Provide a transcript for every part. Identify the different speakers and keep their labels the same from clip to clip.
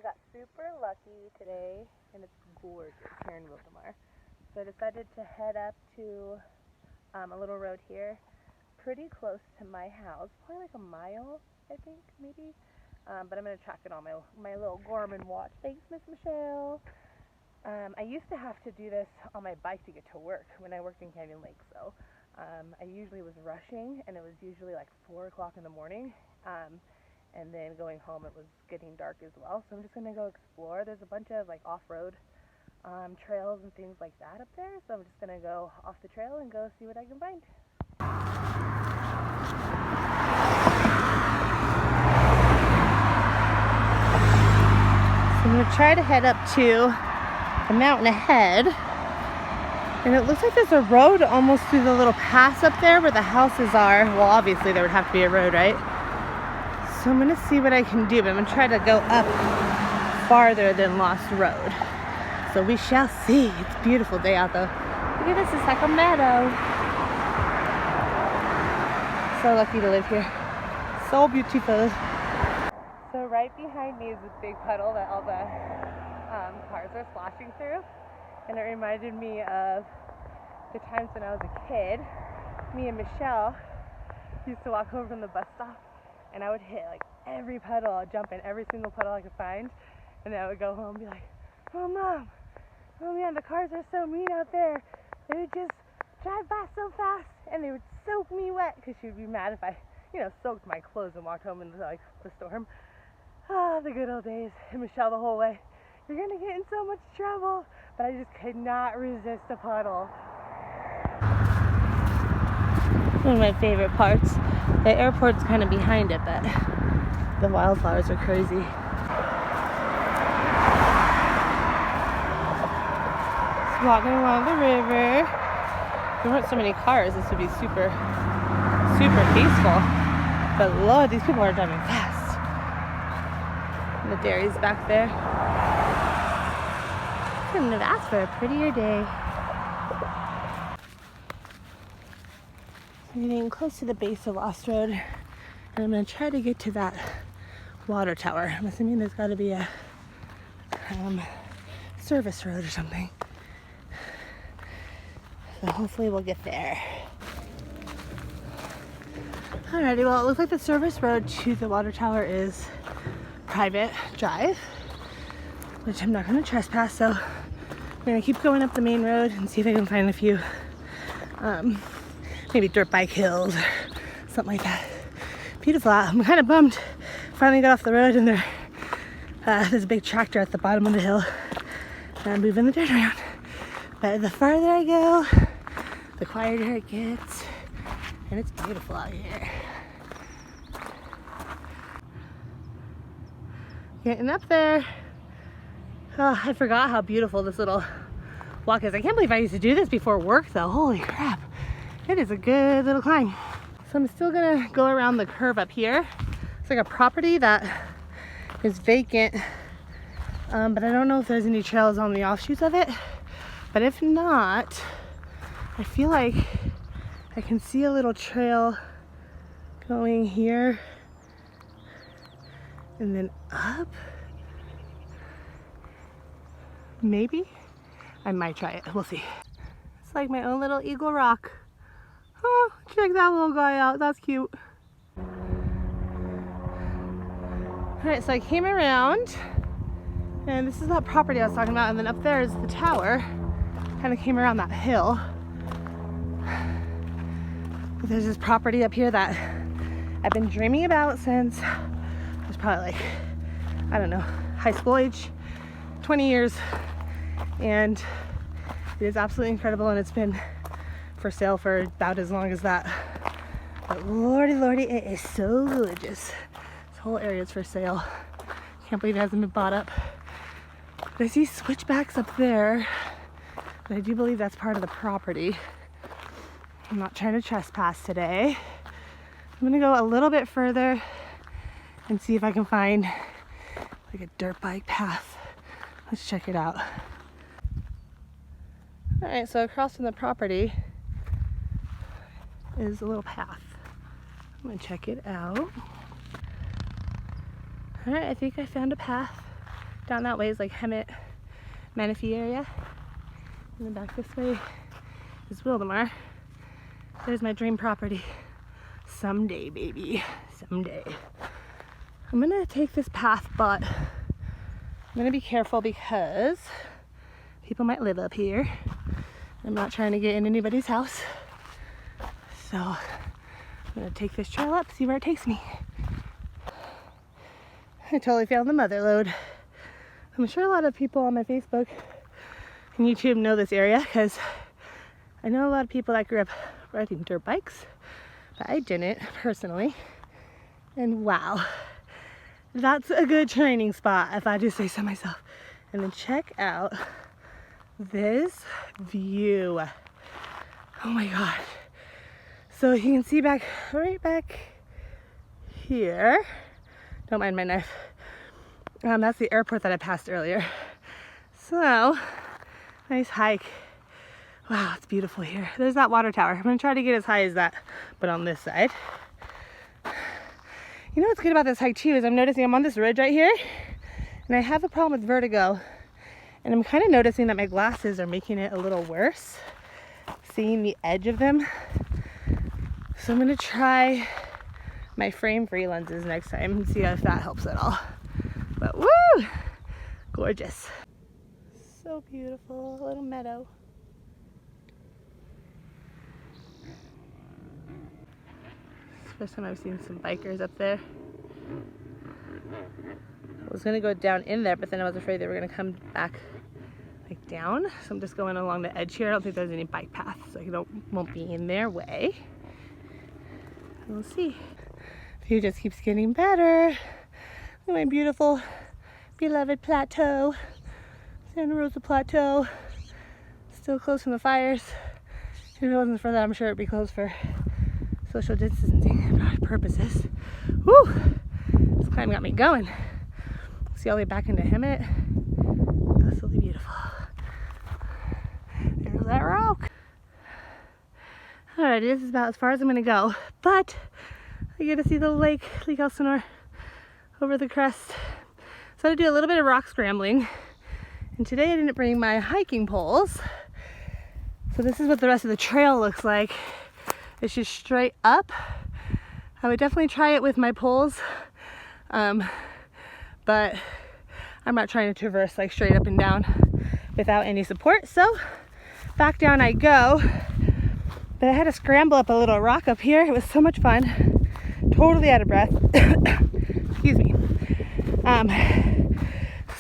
Speaker 1: got super lucky today, and it's gorgeous here in Wildomar. So I decided to head up to a little road here, pretty close to my house, probably like a mile, I think, maybe. But I'm going to track it on my little Garmin watch. Thanks, Miss Michelle. I used to have to do this on my bike to get to work when I worked in Canyon Lake. So I usually was rushing, and it was usually like 4 o'clock in the morning. And then going home, it was getting dark as well. So I'm just going to go explore. There's a bunch of like off-road trails and things like that up there. So I'm just going to go off the trail and go see what I can find. So I'm going to try to head up to the mountain ahead. And it looks like there's a road almost through the little pass up there where the houses are. Well, obviously there would have to be a road, right? So I'm going to see what I can do, but I'm going to try to go up farther than Lost Road. So we shall see. It's a beautiful day out though. Look at this, it's like a meadow. So lucky to live here. So beautiful. So right behind me is this big puddle that all the cars are splashing through. And it reminded me of the times when I was a kid. Me and Michelle used to walk home from the bus stop, and I would hit like every puddle. I'd jump in every single puddle I could find, and then I would go home and be like, oh Mom, oh man, the cars are so mean out there. They would just drive by so fast, and they would soak me wet, because she would be mad if I, soaked my clothes and walked home in like the storm. Ah, the good old days. And Michelle the whole way, you're gonna get in so much trouble. But I just could not resist a puddle. One of my favorite parts. The airport's kind of behind it, but the wildflowers are crazy. Just walking along the river. If there weren't so many cars, this would be super, super peaceful. But Lord, these people are driving fast. And the dairy's back there. Couldn't have asked for a prettier day. I'm getting close to the base of Lost Road, and I'm going to try to get to that water tower. I'm assuming there's got to be a service road or something. So hopefully we'll get there. Alrighty, well, it looks like the service road to the water tower is private drive, which I'm not going to trespass, so I'm going to keep going up the main road and see if I can find a few maybe dirt bike hills or something like that. Beautiful out. I'm kind of bummed. Finally got off the road, and there's a big tractor at the bottom of the hill moving the dirt around. But the farther I go, the quieter it gets, and it's beautiful out here. Getting up there. Oh, I forgot how beautiful this little walk is. I can't believe I used to do this before work though. Holy crap. It is a good little climb. So I'm still gonna go around the curve up here. It's like a property that is vacant, but I don't know if there's any trails on the offshoots of it. But if not, I feel like I can see a little trail going here and then up. Maybe? I might try it. We'll see. It's like my own little Eagle Rock. Oh, check that little guy out. That's cute. Alright, so I came around, and this is that property I was talking about, and then up there is the tower. Kind of came around that hill. But there's this property up here that I've been dreaming about since I was probably like, I don't know, high school age, 20 years. And it is absolutely incredible, and it's been for sale for about as long as that. But lordy, it is so gorgeous. This whole area is for sale. Can't believe it hasn't been bought up. But I see switchbacks up there, but I do believe that's part of the property. I'm not trying to trespass today. I'm gonna go a little bit further and see if I can find like a dirt bike path. Let's check it out. Alright, so across from the property is a little path. I'm gonna check it out. Alright, I think I found a path. Down that way is like Hemet, Menifee area. And then back this way is Wildomar. There's my dream property. Someday, baby, someday. I'm gonna take this path, but I'm gonna be careful because people might live up here. I'm not trying to get in anybody's house. So I'm gonna take this trail up, see where it takes me. I totally failed the mother load. I'm sure a lot of people on my Facebook and YouTube know this area because I know a lot of people that grew up riding dirt bikes, but I didn't personally. And wow, that's a good training spot if I do say so myself. And then check out this view. Oh my god. So you can see right back here. Don't mind my knife. That's the airport that I passed earlier. So, nice hike. Wow, it's beautiful here. There's that water tower. I'm gonna try to get as high as that, but on this side. You know what's good about this hike too is I'm noticing I'm on this ridge right here, and I have a problem with vertigo. And I'm kind of noticing that my glasses are making it a little worse, seeing the edge of them. So I'm gonna try my frame-free lenses next time and see if that helps at all. But woo! Gorgeous. So beautiful, a little meadow. It's the first time I've seen some bikers up there. I was gonna go down in there, but then I was afraid they were gonna come back like down. So I'm just going along the edge here. I don't think there's any bike paths, so I won't be in their way. We'll see. The view just keeps getting better. Look at my beautiful, beloved plateau. Santa Rosa Plateau. Still closed from the fires. If it wasn't for that, I'm sure it'd be closed for social distancing purposes. Woo! This climb got me going. See all the way back into Hemet. Absolutely beautiful. There's that rock. Alright, this is about as far as I'm gonna go, but I get to see the Lake Elsinore over the crest. So I had to do a little bit of rock scrambling, and today I didn't bring my hiking poles. So this is what the rest of the trail looks like. It's just straight up. I would definitely try it with my poles, but I'm not trying to traverse like straight up and down without any support. So back down I go. But I had to scramble up a little rock up here. It was so much fun. Totally out of breath. Excuse me.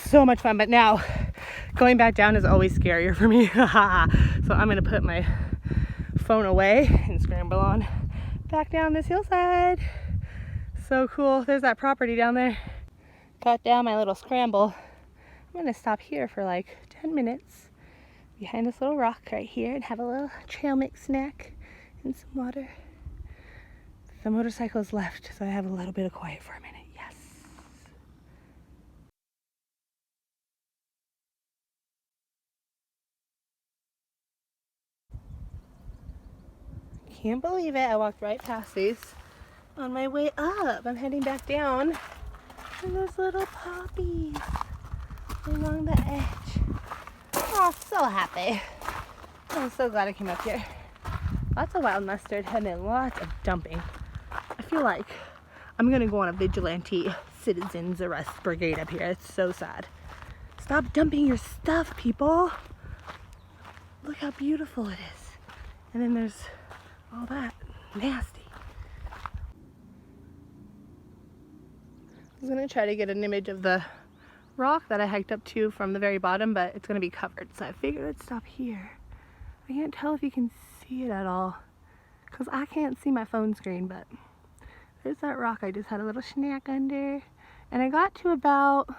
Speaker 1: So much fun. But now going back down is always scarier for me. So I'm gonna put my phone away and scramble on back down this hillside. So cool. There's that property down there. Got down my little scramble. I'm gonna stop here for like 10 minutes behind this little rock right here and have a little trail mix snack and some water. The motorcycle's left, so I have a little bit of quiet for a minute. Yes. Can't believe it. I walked right past these on my way up. I'm heading back down. And those little poppies along the edge. Oh, so happy. I'm so glad I came up here. Lots of wild mustard and then lots of dumping. I feel like I'm gonna go on a vigilante citizens arrest brigade up here. It's so sad. Stop dumping your stuff, people. Look how beautiful it is. And then there's all that nasty. I was gonna try to get an image of the rock that I hiked up to from the very bottom, but it's gonna be covered, so I figured I'd stop here. I can't tell if you can see it at all because I can't see my phone screen, but there's that rock I just had a little snack under, and I got to about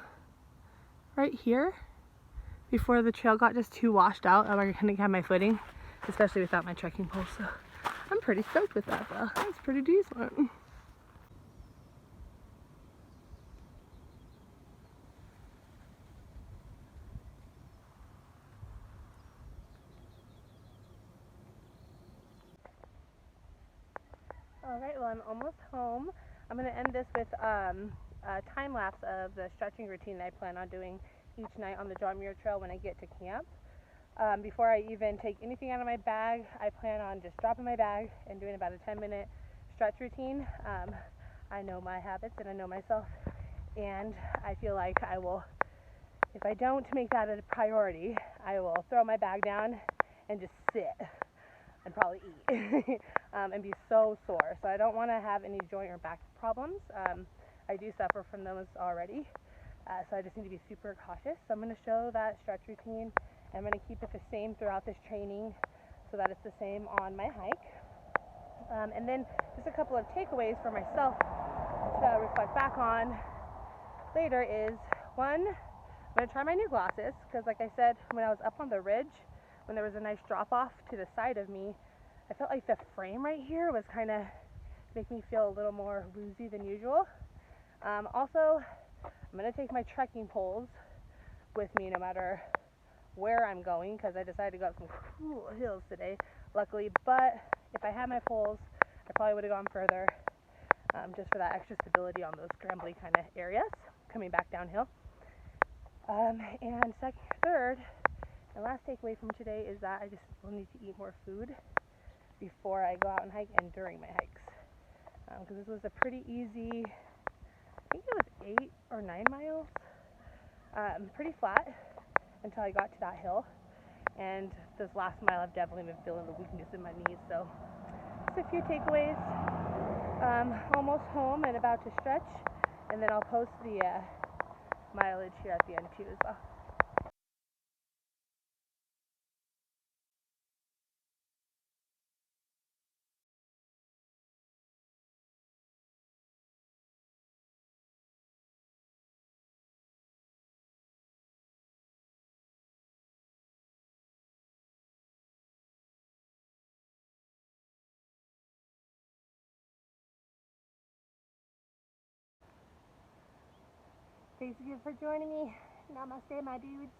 Speaker 1: right here before the trail got just too washed out. I couldn't have my footing, especially without my trekking pole, so I'm pretty stoked with that though. That's pretty decent. Alright, well I'm almost home. I'm going to end this with a time lapse of the stretching routine that I plan on doing each night on the John Muir Trail when I get to camp. Before I even take anything out of my bag, I plan on just dropping my bag and doing about a 10-minute stretch routine. I know my habits and I know myself, and I feel like I will, if I don't make that a priority, I will throw my bag down and just sit and probably eat and be so sore. So I don't want to have any joint or back problems. I do suffer from those already, so I just need to be super cautious. So I'm going to show that stretch routine. I'm going to keep it the same throughout this training so that it's the same on my hike. And then just a couple of takeaways for myself to reflect back on later is, one, I'm going to try my new glasses because, like I said, when I was up on the ridge, when there was a nice drop off to the side of me, I felt like the frame right here was kind of making me feel a little more woozy than usual. Also, I'm going to take my trekking poles with me no matter where I'm going because I decided to go up some cool hills today, luckily. But if I had my poles, I probably would have gone further, just for that extra stability on those scrambly kind of areas coming back downhill. And third, and last takeaway from today is that I just will need to eat more food before I go out and hike and during my hikes. Because this was a pretty easy, I think it was 8 or 9 miles, pretty flat until I got to that hill. And this last mile I've definitely been feeling the weakness in my knees. So just a few takeaways. Almost home and about to stretch, and then I'll post the mileage here at the end too as well. Thanks again for joining me. Namaste, my dudes.